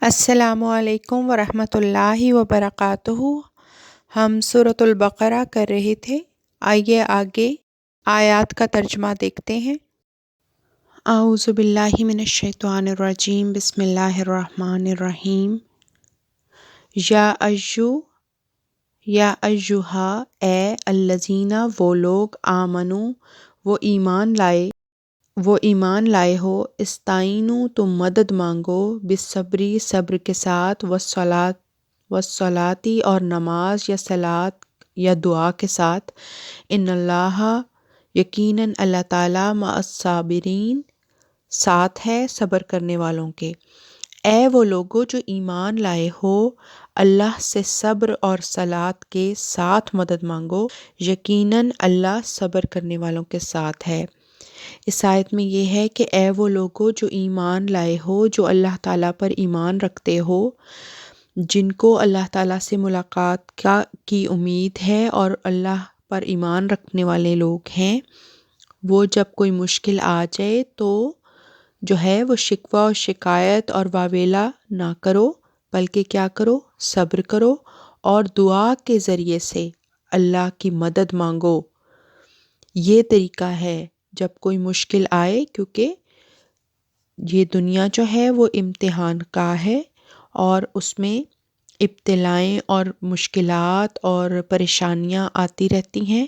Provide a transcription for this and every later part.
السلام علیکم ورحمۃ اللہ وبرکاتہ۔ ہم سورۃ البقرہ کر رہے تھے، آئیے آگے آیات کا ترجمہ دیکھتے ہیں۔ اعوذ باللہ من الشیطان الرجیم، بسم اللہ الرحمن الرحیم۔ یا ایہا اے الذین، وہ لوگ آمنو، وہ ایمان لائے ہو، استعینوا، تم مدد مانگو، بالصبر، صبر کے ساتھ، والصلاۃ، اور نماز یا صلاۃ یا دعا کے ساتھ، ان اللہ، یقیناً اللہ تعالیٰ، مع الصابرین، ساتھ ہے صبر کرنے والوں کے۔ اے وہ لوگو جو ایمان لائے ہو، اللہ سے صبر اور صلاۃ کے ساتھ مدد مانگو، یقیناً اللہ صبر کرنے والوں کے ساتھ ہے۔ اس آیت میں یہ ہے کہ اے وہ لوگو جو ایمان لائے ہو، جو اللہ تعالیٰ پر ایمان رکھتے ہو، جن کو اللہ تعالیٰ سے ملاقات کی امید ہے اور اللہ پر ایمان رکھنے والے لوگ ہیں، وہ جب کوئی مشکل آ جائے تو جو ہے وہ شکوہ و شکایت اور واویلا نہ کرو، بلکہ کیا کرو؟ صبر کرو اور دعا کے ذریعے سے اللہ کی مدد مانگو۔ یہ طریقہ ہے جب کوئی مشکل آئے، کیونکہ یہ دنیا جو ہے وہ امتحان کا ہے اور اس میں ابتلائیں اور مشکلات اور پریشانیاں آتی رہتی ہیں۔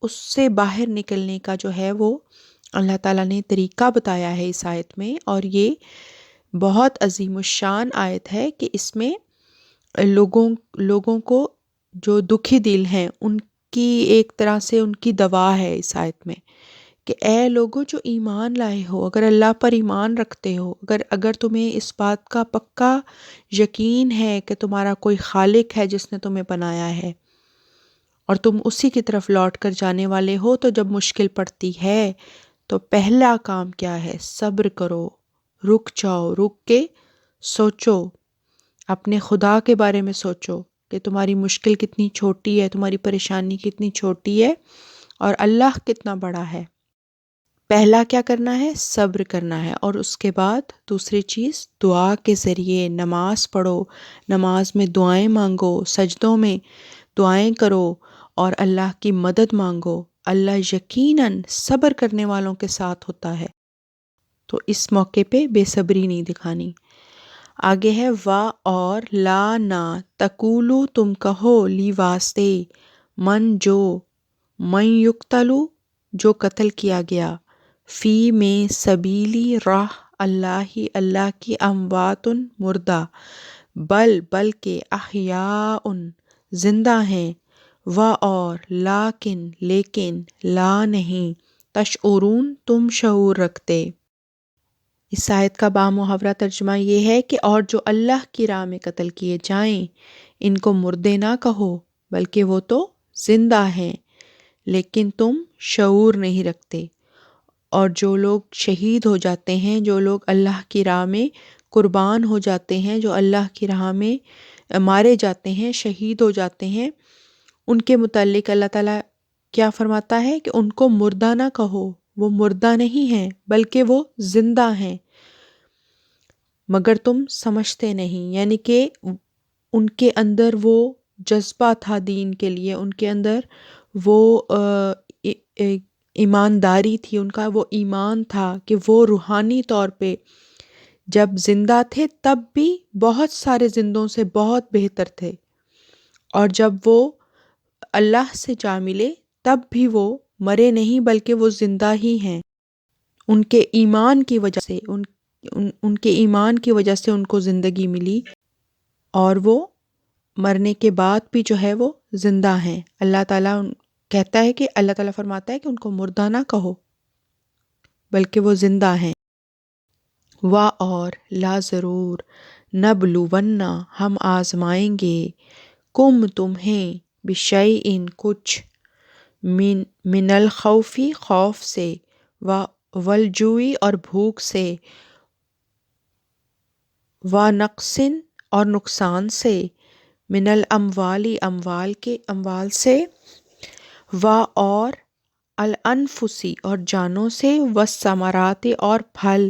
اس سے باہر نکلنے کا جو ہے وہ اللہ تعالیٰ نے طریقہ بتایا ہے اس آیت میں، اور یہ بہت عظیم الشان آیت ہے کہ اس میں لوگوں کو جو دکھی دل ہیں ان کی ایک طرح سے ان کی دوا ہے اس آیت میں، کہ اے لوگوں جو ایمان لائے ہو، اگر اللہ پر ایمان رکھتے ہو، اگر تمہیں اس بات کا پکا یقین ہے کہ تمہارا کوئی خالق ہے جس نے تمہیں بنایا ہے اور تم اسی کی طرف لوٹ کر جانے والے ہو، تو جب مشکل پڑتی ہے تو پہلا کام کیا ہے؟ صبر کرو، رک جاؤ، رک کے سوچو، اپنے خدا کے بارے میں سوچو کہ تمہاری مشکل کتنی چھوٹی ہے، تمہاری پریشانی کتنی چھوٹی ہے اور اللہ کتنا بڑا ہے۔ پہلا کیا کرنا ہے؟ صبر کرنا ہے، اور اس کے بعد دوسری چیز دعا کے ذریعے نماز پڑھو، نماز میں دعائیں مانگو، سجدوں میں دعائیں کرو اور اللہ کی مدد مانگو۔ اللہ یقیناً صبر کرنے والوں کے ساتھ ہوتا ہے، تو اس موقع پہ بے صبری نہیں دکھانی۔ آگے ہے اور لا نہ تقولو، تم کہو، لی واسطے، من یقتلو، جو قتل کیا گیا، فی میں سبیلی، راہ اللہ کی، امواتن، مردہ، بلکہ احیاء، زندہ ہیں، اور لیکن لا نہیں، تشعرون، تم شعور رکھتے۔ اس آیت کا بامحاورہ ترجمہ یہ ہے کہ اور جو اللہ کی راہ میں قتل کیے جائیں، ان کو مردے نہ کہو، بلکہ وہ تو زندہ ہیں، لیکن تم شعور نہیں رکھتے۔ اور جو لوگ شہید ہو جاتے ہیں، جو لوگ اللہ کی راہ میں قربان ہو جاتے ہیں، جو اللہ کی راہ میں مارے جاتے ہیں، شہید ہو جاتے ہیں، ان کے متعلق اللہ تعالیٰ کیا فرماتا ہے کہ ان کو مردہ نہ کہو، وہ مردہ نہیں ہیں بلکہ وہ زندہ ہیں، مگر تم سمجھتے نہیں۔ یعنی کہ ان کے اندر وہ جذبہ تھا دین کے لیے، ان کے اندر وہ ایمانداری تھی، ان کا وہ ایمان تھا کہ وہ روحانی طور پہ جب زندہ تھے تب بھی بہت سارے زندوں سے بہت بہتر تھے، اور جب وہ اللہ سے جا ملے تب بھی وہ مرے نہیں بلکہ وہ زندہ ہی ہیں۔ ان کے ایمان کی وجہ سے ان کے ایمان کی وجہ سے ان کو زندگی ملی، اور وہ مرنے کے بعد بھی جو ہے وہ زندہ ہیں۔ اللہ تعالیٰ کہتا ہے کہ اللہ تعالیٰ فرماتا ہے کہ ان کو مردہ نہ کہو بلکہ وہ زندہ ہیں۔ اور لا ضرور، نبلون، ہم آزمائیں گے، تمہیں، بشیء، کچھ، من الخوف، خوف سے، والجوع، اور بھوک سے، ونقص، اور نقصان سے، من الاموال، اموال سے، اور الانفس، اور جانوں سے، والثمرات، اور پھل،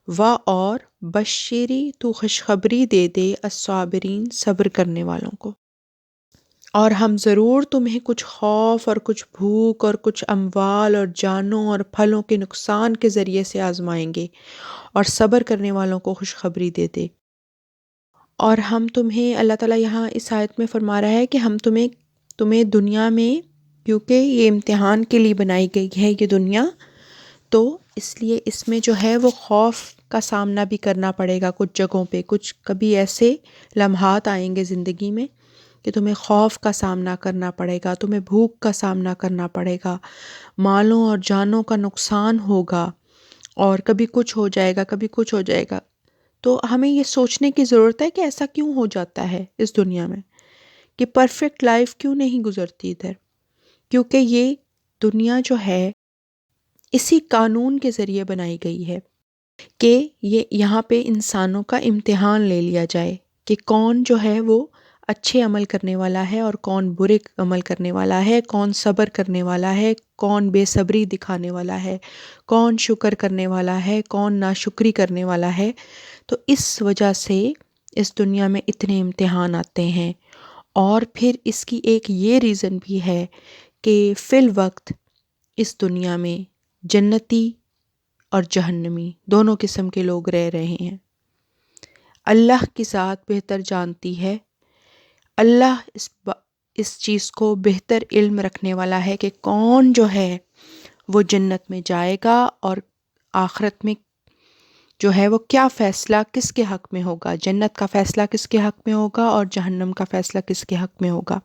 اور بشری تو خوشخبری دے دے الصابرین صبر کرنے والوں کو، اور ہم ضرور تمہیں کچھ خوف اور کچھ بھوک اور کچھ اموال اور جانوں اور پھلوں کے نقصان کے ذریعے سے آزمائیں گے، اور صبر کرنے والوں کو خوشخبری دے دے۔ اور ہم تمہیں، اللہ تعالیٰ یہاں اس آیت میں فرما رہا ہے کہ ہم تمہیں دنیا میں، کیونکہ یہ امتحان کے لیے بنائی گئی ہے یہ دنیا، تو اس لیے اس میں جو ہے وہ خوف کا سامنا بھی کرنا پڑے گا کچھ جگہوں پہ، کچھ کبھی ایسے لمحات آئیں گے زندگی میں کہ تمہیں خوف کا سامنا کرنا پڑے گا، تمہیں بھوک کا سامنا کرنا پڑے گا، مالوں اور جانوں کا نقصان ہوگا، اور کبھی کچھ ہو جائے گا، کبھی کچھ ہو جائے گا۔ تو ہمیں یہ سوچنے کی ضرورت ہے کہ ایسا کیوں ہو جاتا ہے اس دنیا میں، کہ پرفیکٹ لائف کیوں نہیں گزرتی ادھر، کیونکہ یہ دنیا جو ہے اسی قانون کے ذریعے بنائی گئی ہے کہ یہاں پہ انسانوں کا امتحان لے لیا جائے کہ کون جو ہے وہ اچھے عمل کرنے والا ہے اور کون برے عمل کرنے والا ہے، کون صبر کرنے والا ہے، کون بے صبری دکھانے والا ہے، کون شکر کرنے والا ہے، کون ناشکری کرنے والا ہے۔ تو اس وجہ سے اس دنیا میں اتنے امتحان آتے ہیں، اور پھر اس کی ایک یہ ریزن بھی ہے کہ فی الوقت اس دنیا میں جنتی اور جہنمی دونوں قسم کے لوگ رہ رہے ہیں۔ اللہ کی ذات بہتر جانتی ہے، اللہ اس چیز کو بہتر علم رکھنے والا ہے کہ کون جو ہے وہ جنت میں جائے گا، اور آخرت میں جو ہے وہ کیا فیصلہ کس کے حق میں ہوگا، جنت کا فیصلہ کس کے حق میں ہوگا اور جہنم کا فیصلہ کس کے حق میں ہوگا۔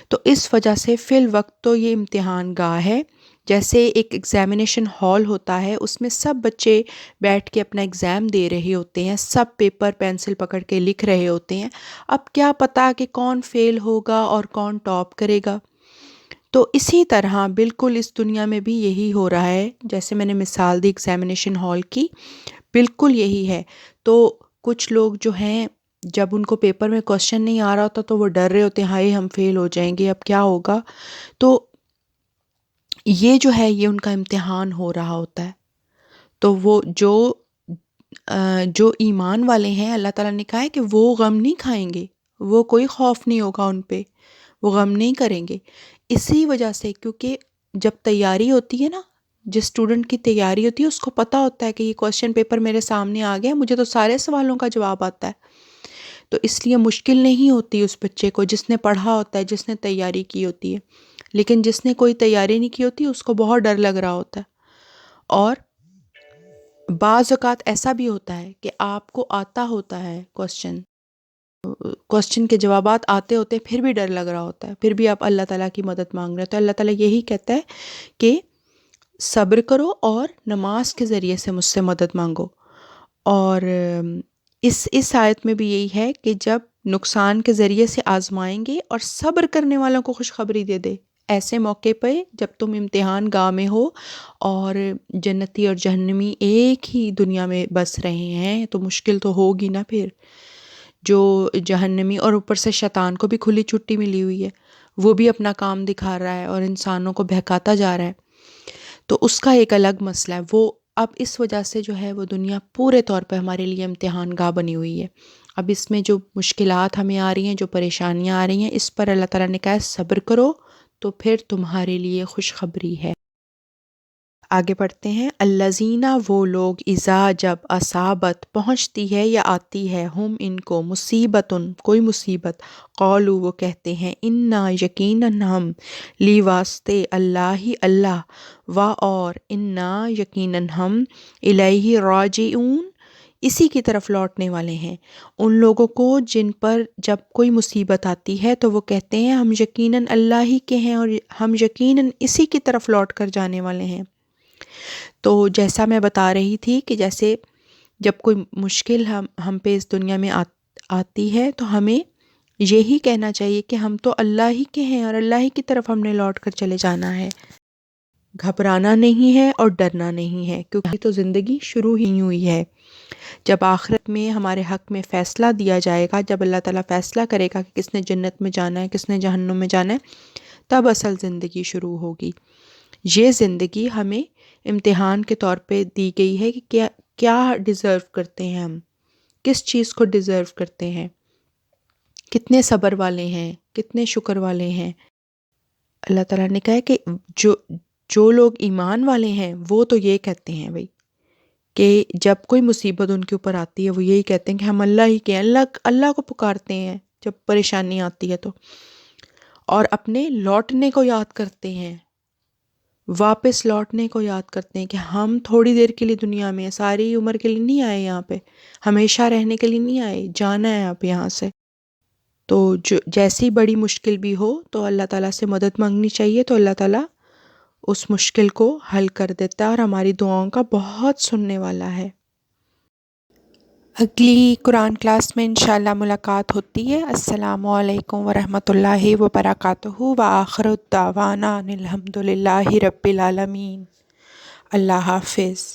تو اس وجہ سے فی الوقت تو یہ امتحان گاہ ہے، جیسے ایک ایگزامینیشن ہال ہوتا ہے، اس میں سب بچے بیٹھ کے اپنا ایگزام دے رہے ہوتے ہیں، سب پیپر پینسل پکڑ کے لکھ رہے ہوتے ہیں، اب کیا پتا کہ کون فیل ہوگا اور کون ٹاپ کرے گا۔ تو اسی طرح بالکل اس دنیا میں بھی یہی ہو رہا ہے، جیسے میں نے مثال دی ایگزامینیشن ہال کی، بالکل یہی ہے۔ تو کچھ لوگ جو ہیں جب ان کو پیپر میں کوشچن نہیں آ رہا ہوتا تو وہ ڈر رہے ہوتے ہیں، ہائے ہم فیل ہو جائیں گے، اب کیا ہوگا۔ تو یہ جو ہے یہ ان کا امتحان ہو رہا ہوتا ہے۔ تو وہ جو ایمان والے ہیں، اللہ تعالیٰ نے کہا ہے کہ وہ غم نہیں کھائیں گے، وہ کوئی خوف نہیں ہوگا ان پہ، وہ غم نہیں کریں گے، اسی وجہ سے کیونکہ جب تیاری ہوتی ہے نا، جس اسٹوڈنٹ کی تیاری ہوتی ہے اس کو پتہ ہوتا ہے کہ یہ کوشچن پیپر میرے سامنے آ گیا، مجھے تو سارے سوالوں کا جواب آتا ہے، تو اس لیے مشکل نہیں ہوتی اس بچے کو جس نے پڑھا ہوتا ہے، جس نے تیاری کی ہوتی ہے۔ لیکن جس نے کوئی تیاری نہیں کی ہوتی اس کو بہت ڈر لگ رہا ہوتا ہے۔ اور بعض اوقات ایسا بھی ہوتا ہے کہ آپ کو آتا ہوتا ہے کوشچن کے جوابات آتے ہوتے ہیں، پھر بھی ڈر لگ رہا ہوتا ہے، پھر بھی آپ اللہ تعالیٰ کی مدد مانگ رہے ہیں، تو اللہ تعالیٰ یہی کہتا ہے کہ صبر کرو اور نماز کے ذریعے سے مجھ سے مدد مانگو۔ اور اس آیت میں بھی یہی ہے کہ جب نقصان کے ذریعے سے آزمائیں گے اور صبر کرنے والوں کو خوشخبری دے دے، ایسے موقع پہ جب تم امتحان گاہ میں ہو اور جنتی اور جہنمی ایک ہی دنیا میں بس رہے ہیں، تو مشکل تو ہوگی نا پھر۔ جو جہنمی، اور اوپر سے شیطان کو بھی کھلی چھٹی ملی ہوئی ہے، وہ بھی اپنا کام دکھا رہا ہے اور انسانوں کو بہکاتا جا رہا ہے، تو اس کا ایک الگ مسئلہ ہے۔ وہ اب اس وجہ سے جو ہے وہ دنیا پورے طور پہ ہمارے لیے امتحان گاہ بنی ہوئی ہے۔ اب اس میں جو مشکلات ہمیں آ رہی ہیں، جو پریشانیاں آ رہی ہیں، اس پر اللہ تعالیٰ نے کہا ہے صبر کرو تو پھر تمہارے لیے خوشخبری ہے۔ آگے پڑھتے ہیں، الذین وہ لوگ اذا جب اصابت پہنچتی ہے یا آتی ہے، ہم ان کو مصیبتن کوئی مصیبت، قالوا وہ کہتے ہیں، انا یقیناً ہم، لی واسطے اللہ ہی اللہ، و اور انا یقیناً ہم، الیہ راجعون اسی کی طرف لوٹنے والے ہیں۔ ان لوگوں کو جن پر جب کوئی مصیبت آتی ہے تو وہ کہتے ہیں ہم یقیناً اللہ ہی کے ہیں اور ہم یقیناً اسی کی طرف لوٹ کر جانے والے ہیں۔ تو جیسا میں بتا رہی تھی کہ جیسے جب کوئی مشکل ہم پہ اس دنیا میں آتی ہے تو ہمیں یہی کہنا چاہیے کہ ہم تو اللہ ہی کے ہیں اور اللہ ہی کی طرف ہم نے لوٹ کر چلے جانا ہے، گھبرانا نہیں ہے اور ڈرنا نہیں ہے، کیونکہ تو زندگی شروع ہی ہوئی ہے۔ جب آخرت میں ہمارے حق میں فیصلہ دیا جائے گا، جب اللہ تعالیٰ فیصلہ کرے گا کہ کس نے جنت میں جانا ہے، کس نے جہنم میں جانا ہے، تب اصل زندگی شروع ہوگی۔ یہ زندگی ہمیں امتحان کے طور پہ دی گئی ہے کہ کیا ڈیزرو کرتے ہیں ہم، کس چیز کو ڈیزرو کرتے ہیں، کتنے صبر والے ہیں، کتنے شکر والے ہیں۔ اللہ تعالیٰ نے کہا ہے کہ جو لوگ ایمان والے ہیں وہ تو یہ کہتے ہیں بھائی کہ جب کوئی مصیبت ان کے اوپر آتی ہے وہ یہی کہتے ہیں کہ ہم اللہ ہی کے ہیں، اللہ کو پکارتے ہیں جب پریشانی آتی ہے تو، اور اپنے لوٹنے کو یاد کرتے ہیں، واپس لوٹنے کو یاد کرتے ہیں کہ ہم تھوڑی دیر کے لیے دنیا میں ہیں، ساری عمر کے لیے نہیں آئے یہاں پہ، ہمیشہ رہنے کے لیے نہیں آئے، جانا ہے اب یہاں سے۔ تو جیسی بڑی مشکل بھی ہو تو اللہ تعالیٰ سے مدد مانگنی چاہیے، تو اللہ تعالیٰ اس مشکل کو حل کر دیتا ہے اور ہماری دعاؤں کا بہت سننے والا ہے۔ اگلی قرآن کلاس میں انشاءاللہ ملاقات ہوتی ہے۔ السلام علیکم ورحمۃ اللہ وبرکاتہ، وآخر الدعوانا ان الحمد للہ رب العالمین۔ اللہ حافظ۔